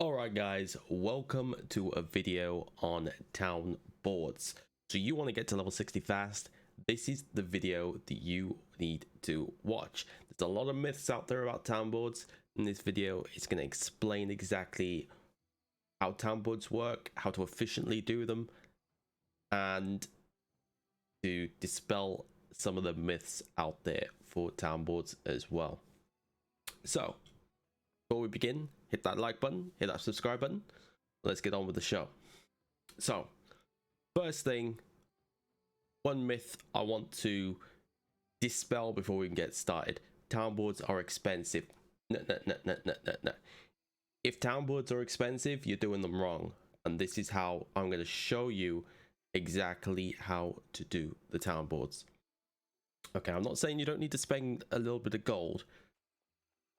Alright guys, welcome to a video on town boards. So you want to get to level 60 fast, this is the video that you need to watch. There's a lot of myths out there about town boards. In this video, it's going to explain exactly how town boards work, how to efficiently do them, and to dispel some of the myths out there for town boards as well. So, before we begin, hit that like button, hit that subscribe button. Let's get on with the show. So, first thing, one myth I want to dispel before we can get started. Town boards are expensive. No. If town boards are expensive, you're doing them wrong. And this is how I'm going to show you exactly how to do the town boards. Okay, I'm not saying you don't need to spend a little bit of gold.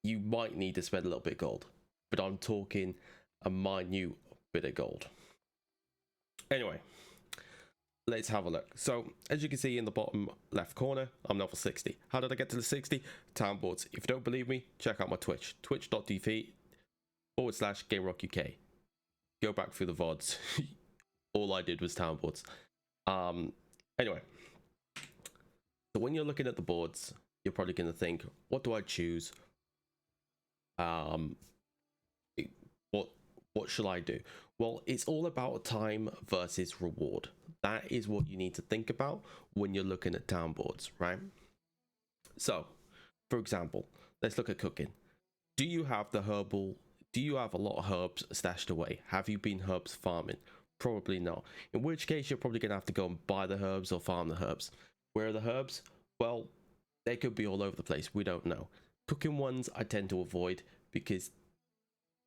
You might need to spend a little bit of gold, but I'm talking a minute bit of gold. Anyway, let's have a look. So as you can see in the bottom left corner, I'm level 60. How did I get to the 60? Town boards. If you don't believe me, check out my Twitch, twitch.tv/GameRockUK. Go back through the VODs. All I did was town boards. Anyway, so when you're looking at the boards, you're probably going to think, what do I choose? What shall I do? Well, it's all about time versus reward. That is what you need to think about when you're looking at town boards, right? So, for example, let's look at cooking. Do you have a lot of herbs stashed away? Have you been herbs farming? Probably not. In which case, you're probably going to have to go and buy the herbs or farm the herbs. Where are the herbs? Well, they could be all over the place. We don't know. Cooking ones I tend to avoid because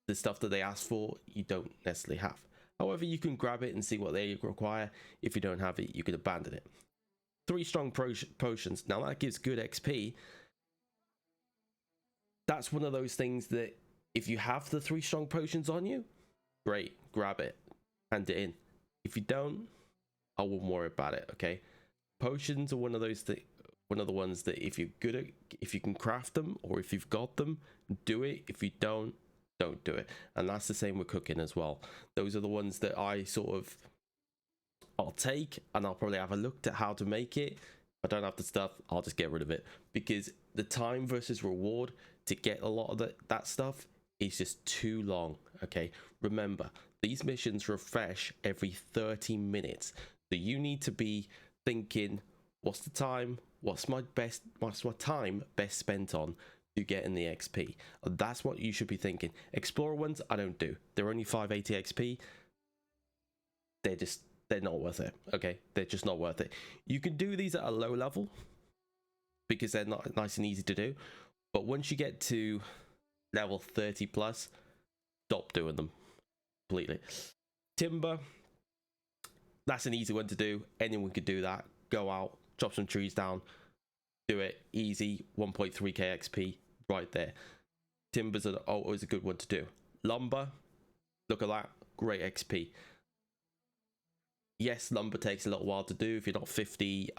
the stuff that they ask for you don't necessarily have. However, you can grab it and see what they require. If you don't have it, you can abandon it. 3 strong potions. Now that gives good XP. That's one of those things that if you have the 3 strong potions on you, great, grab it, hand it in. If you don't, I wouldn't worry about it. Okay, potions are one of those things. One of the ones that if you're good at, if you can craft them or if you've got them, do it. If you don't do it. And that's the same with cooking as well. Those are the ones that I'll take, and I'll probably have a look at how to make it. If I don't have the stuff, I'll just get rid of it, because the time versus reward to get a lot of that stuff is just too long. Okay, remember, these missions refresh every 30 minutes, so you need to be thinking, what's the time? What's my time best spent on to get in the XP? That's what you should be thinking. Explorer ones, I don't do. They're only 580 XP. They're not worth it. Okay, they're just not worth it. You can do these at a low level because they're not nice and easy to do. But once you get to level 30 plus, stop doing them completely. Timber, that's an easy one to do. Anyone could do that. Go out, chop some trees down, do it easy. 1.3k XP right there. Timbers are always a good one to do. Lumber, look at that, great XP. Yes, lumber takes a little while to do. If you're not 50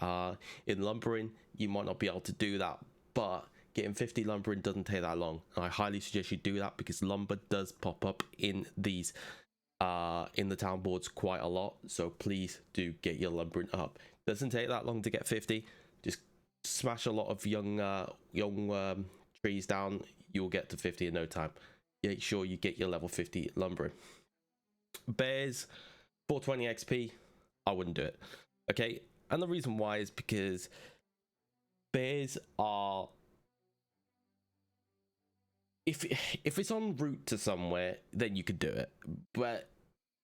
in lumbering, you might not be able to do that, but getting 50 lumbering doesn't take that long. I highly suggest you do that because lumber does pop up in these in the town boards quite a lot, so please do get your lumbering up. Doesn't take that long to get 50. Just smash a lot of young trees down, you'll get to 50 in no time. Make sure you get your level 50 lumbering. Bears, 420 XP, I wouldn't do it. Okay, and the reason why is because bears are, if it's en route to somewhere, then you could do it, but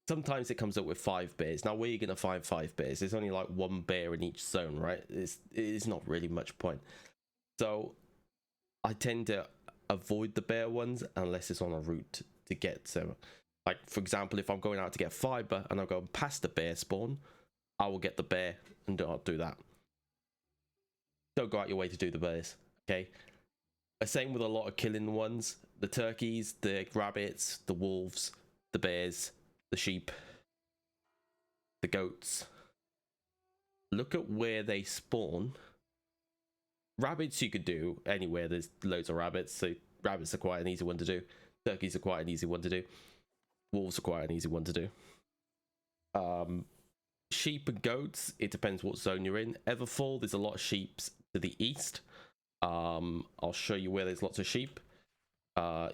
sometimes it comes up with 5 bears. Now, where are you going to find 5 bears? There's only like 1 bear in each zone, right? It is not really much point. So I tend to avoid the bear ones unless it's on a route to get to. Like, for example, if I'm going out to get fiber and I'm going past the bear spawn, I will get the bear and I'll do that. Don't go out your way to do the bears, okay? Same with a lot of killing ones. The turkeys, the rabbits, the wolves, the bears, the sheep, the goats. Look at where they spawn. Rabbits you could do anywhere. There's loads of rabbits, so rabbits are quite an easy one to do. Turkeys are quite an easy one to do. wolves are quite an easy one to do. Sheep and goats, it depends what zone you're in. Everfall, there's a lot of sheep to the east. I'll show you where there's lots of sheep.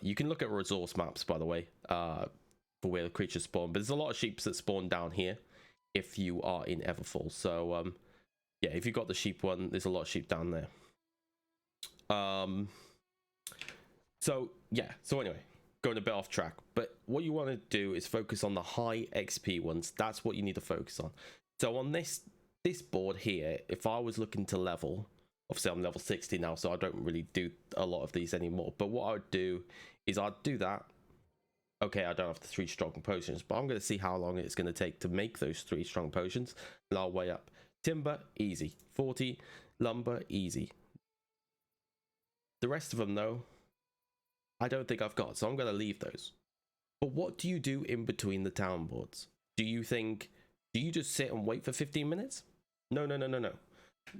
You can look at resource maps, by the way, for where the creatures spawn, but there's a lot of sheep that spawn down here if you are in Everfall. So yeah, if you got the sheep one, there's a lot of sheep down there. So yeah, so anyway, going a bit off track, but what you want to do is focus on the high XP ones. That's what you need to focus on. So on this board here, if I was looking to level, obviously I'm level 60 now, so I don't really do a lot of these anymore, but what I would do is I'd do that. Okay, I don't have the 3 strong potions, but I'm going to see how long it's going to take to make those 3 strong potions, and I'll weigh up. Timber, easy. 40. Lumber, easy. The rest of them, though, I don't think I've got, so I'm going to leave those. But what do you do in between the town boards? Do you just sit and wait for 15 minutes? No.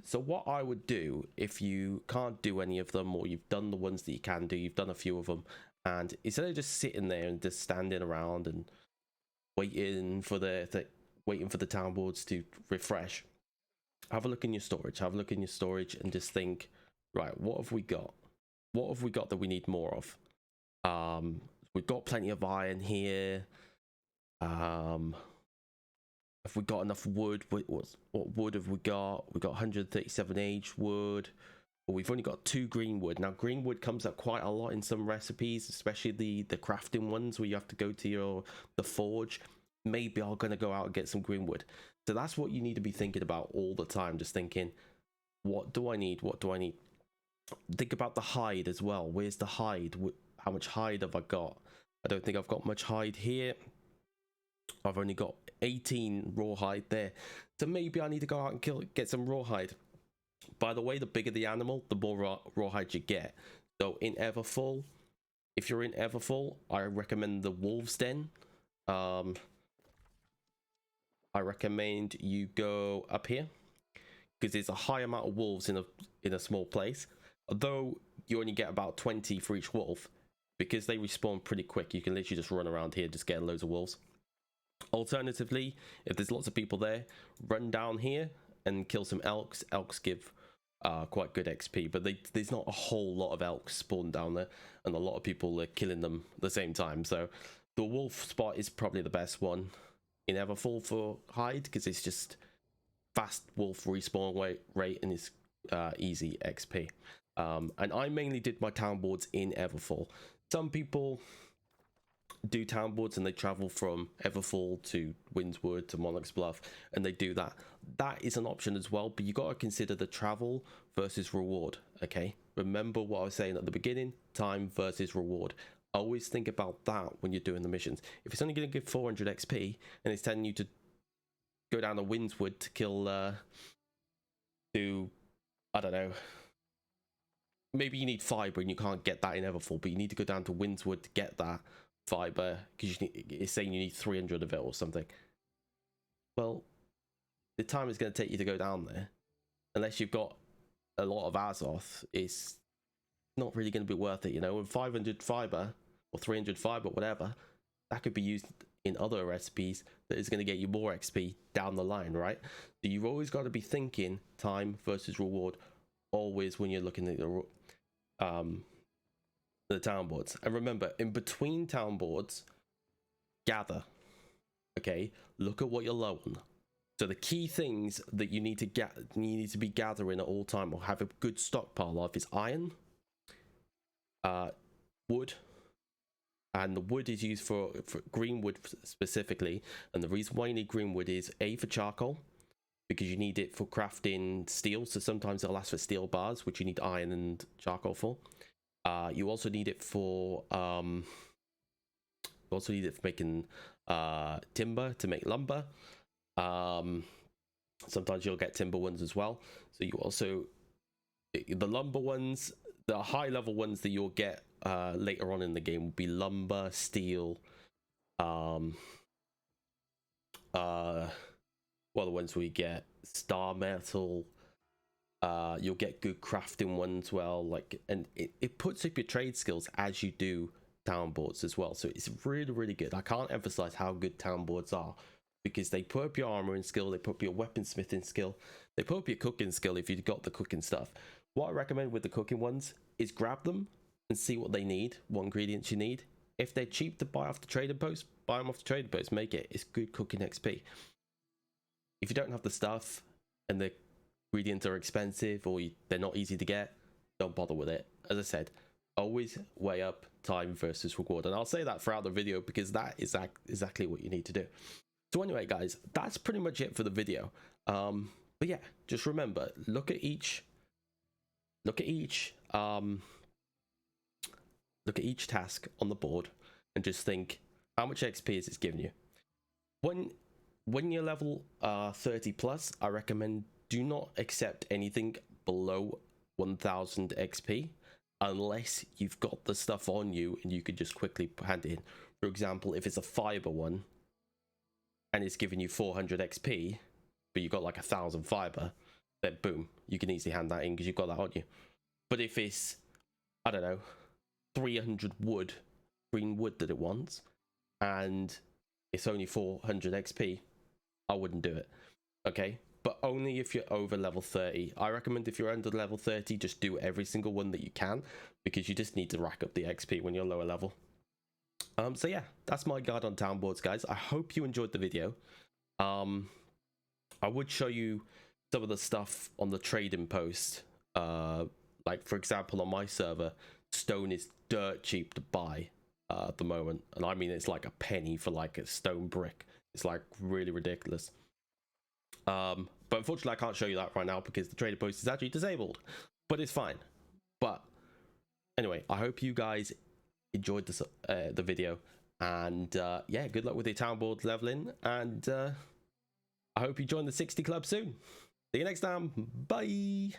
So what I would do, if you can't do any of them, or you've done the ones that you can do, you've done a few of them, and instead of just sitting there and just standing around and waiting for the town boards to refresh, have a look in your storage. Have a look in your storage and just think, right, what have we got? What have we got that we need more of? We've got plenty of iron here. Have we got enough wood? What wood have we got? We've got 137 age wood. But we've only got 2 green wood. Now, green wood comes up quite a lot in some recipes, especially the crafting ones where you have to go to the forge. Maybe I'm going to go out and get some green wood. So that's what you need to be thinking about all the time. Just thinking, what do I need? What do I need? Think about the hide as well. Where's the hide? How much hide have I got? I don't think I've got much hide here. I've only got 18 rawhide there. So maybe I need to go out and get some rawhide. By the way, the bigger the animal, the more rawhide you get. So in Everfall, if you're in Everfall, I recommend the Wolves Den. I recommend you go up here because there's a high amount of wolves in a small place. Although you only get about 20 for each wolf, because they respawn pretty quick. You can literally just run around here, just get loads of wolves. Alternatively, if there's lots of people there, run down here and kill some elks. Elks give quite good XP, but there's not a whole lot of elks spawned down there, and a lot of people are killing them at the same time. So the wolf spot is probably the best one in Everfall for hide, because it's just fast wolf respawn rate and it's easy XP. And I mainly did my town boards in Everfall. Some people do town boards and they travel from Everfall to Windswood to Monarch's Bluff, and they do that. That is an option as well, but you got to consider the travel versus reward. Okay, remember what I was saying at the beginning: time versus reward. Always think about that when you're doing the missions. If it's only going to give 400 XP and it's telling you to go down to Windswood to kill I don't know, maybe you need fiber and you can't get that in Everfall, but you need to go down to Windswood to get that fiber because it's saying you need 300 of it or something. Well, the time it's going to take you to go down there, unless you've got a lot of Azoth, is not really going to be worth it. You know, with 500 fiber or 300 fiber, whatever, that could be used in other recipes that is going to get you more XP down the line, right? So you've always got to be thinking time versus reward always when you're looking at the town boards. And remember, in between town boards, gather. Okay, look at what you're low on. So the key things that you need to be gathering at all time or have a good stockpile of is iron, wood, and the wood is used for green wood specifically. And the reason why you need green wood is A, for charcoal, because you need it for crafting steel. So sometimes they'll ask for steel bars, which you need iron and charcoal for. You also need it for making timber to make lumber. Sometimes you'll get timber ones as well. So you also, the lumber ones, the high level ones that you'll get later on in the game will be lumber, steel, well, the ones we get, star metal. You'll get good crafting ones, well, like, and it puts up your trade skills as you do town boards as well. So it's really, really good. I can't emphasize how good town boards are, because they put up your armoring skill, they put up your weaponsmithing skill, they put up your cooking skill if you've got the cooking stuff. What I recommend with the cooking ones is grab them and see what they need, what ingredients you need. If they're cheap to buy off the trading post, buy them off the trading post, make it. It's good cooking XP. If you don't have the stuff and the ingredients are expensive, or they're not easy to get, don't bother with it. As I said, always weigh up time versus reward. And I'll say that throughout the video, because that is exactly what you need to do. So anyway, guys, that's pretty much it for the video. But yeah, just remember, look at each task on the board and just think, how much XP is it giving you? When you're level 30 plus, I recommend do not accept anything below 1000 XP unless you've got the stuff on you and you could just quickly hand it in. For example, if it's a fiber one and it's giving you 400 XP, but you've got like 1000 fiber, then boom, you can easily hand that in because you've got that on you. But if it's, I don't know, 300 wood, green wood that it wants, and it's only 400 XP, I wouldn't do it. Okay, but only if you're over level 30. I recommend if you're under level 30, just do every single one that you can, because you just need to rack up the XP when you're lower level. So yeah, that's my guide on town boards, guys. I hope you enjoyed the video. I would show you some of the stuff on the trading post. Like for example, on my server, stone is dirt cheap to buy at the moment, and I mean it's like a penny for like a stone brick. It's like really ridiculous. But unfortunately I can't show you that right now because the trading post is actually disabled, but it's fine. But anyway, I hope you guys enjoyed this the video, and yeah, good luck with your town board leveling, and I hope you join the 60 club soon. See you next time. Bye.